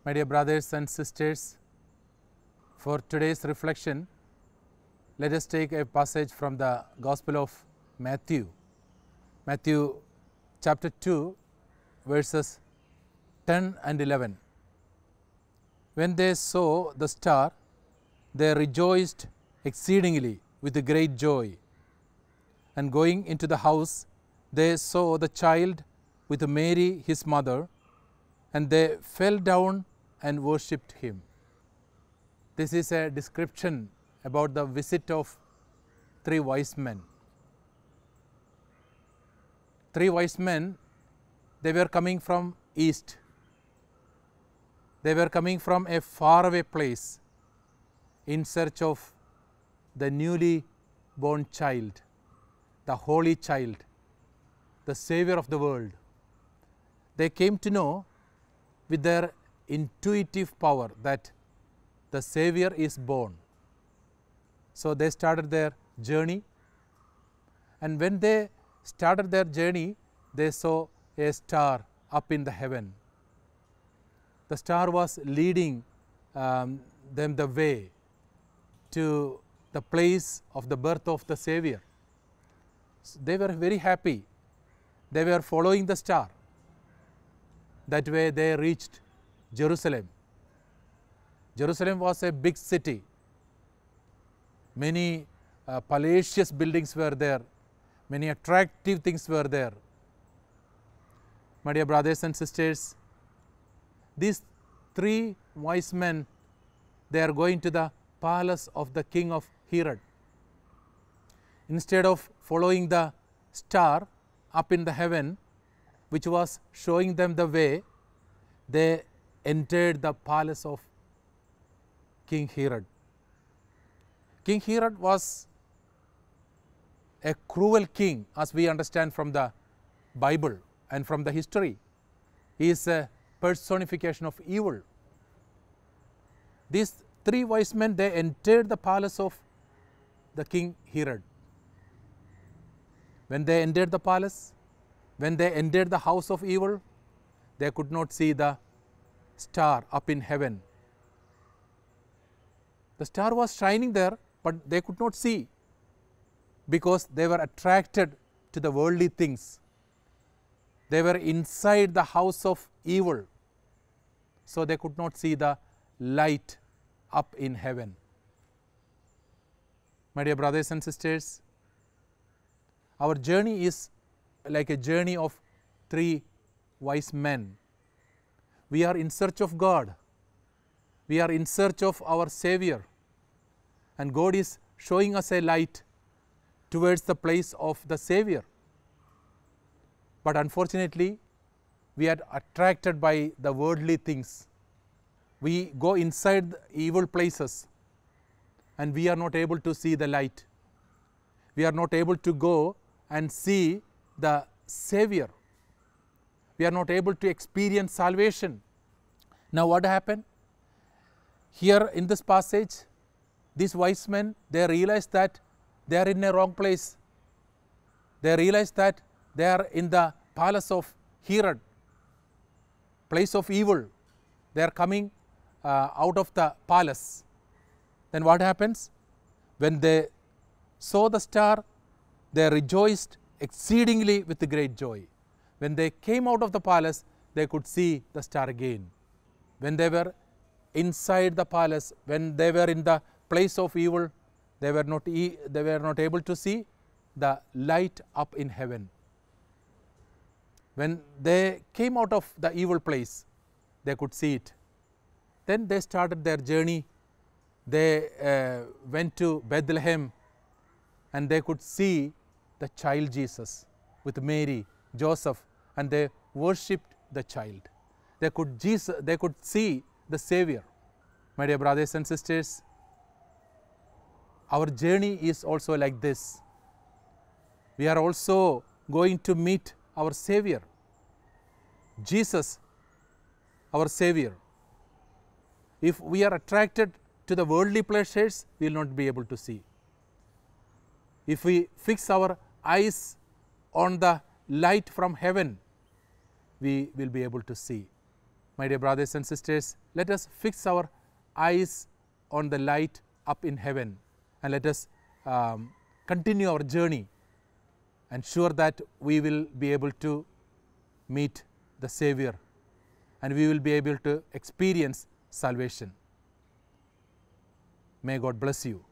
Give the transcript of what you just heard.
My dear brothers and sisters, for today's reflection, let us take a passage from the Gospel of Matthew. Matthew chapter 2, verses 10 and 11. When they saw the star, they rejoiced exceedingly with a great joy. And going into the house, they saw the child with Mary his mother, and they fell down and worshipped him. This is a description about the visit of three wise men. Three wise men, they were coming from east. They were coming from a faraway place in search of the newly born child, the holy child, the Savior of the world. They came to know with their intuitive power that the Savior is born. So they started their journey, and when they started their journey, they saw a star up in the heaven. The star was leading them the way to the place of the birth of the Savior. So they were very happy. They were following the star. That way they reached Jerusalem. Jerusalem was a big city. Many palatial buildings were there. Many attractive things were there. My dear brothers and sisters, these three wise men, they are going to the palace of the king of Herod. Instead of following the star up in the heaven, which was showing them the way, they entered the palace of King Herod. King Herod was a cruel king, as we understand from the Bible and from the history. He is a personification of evil. These three wise men, they entered the palace of the King Herod. When they entered the palace, when they entered the house of evil, they could not see the star up in heaven. The star was shining there, but they could not see because they were attracted to the worldly things. They were inside the house of evil, so they could not see the light up in heaven. My dear brothers and sisters, our journey is like a journey of three wise men. We are in search of God. We are in search of our Savior, and God is showing us a light towards the place of the Savior. But unfortunately, we are attracted by the worldly things. We go inside the evil places, and we are not able to see the light. We are not able to go and see the Savior. We are not able to experience salvation. Now what happened? Here in this passage, these wise men, they realize that they are in a wrong place. They realize that they are in the palace of Herod, place of evil. They are coming out of the palace. Then what happens? When they saw the star, they rejoiced exceedingly with great joy. When they came out of the palace, they could see the star again. When they were inside the palace, when they were in the place of evil, they were not able to see the light up in heaven. When they came out of the evil place, they could see it. Then they started their journey. They went to Bethlehem, and they could see the child Jesus with Mary, Joseph, and they worshipped the child. They could see the Savior. My dear brothers and sisters, our journey is also like this. We are also going to meet our Savior, Jesus, our Savior. If we are attracted to the worldly pleasures, we will not be able to see. If we fix our eyes on the light from heaven, we will be able to see. My dear brothers and sisters, let us fix our eyes on the light up in heaven, and let us continue our journey, and sure that we will be able to meet the Savior, and we will be able to experience salvation. May God bless you.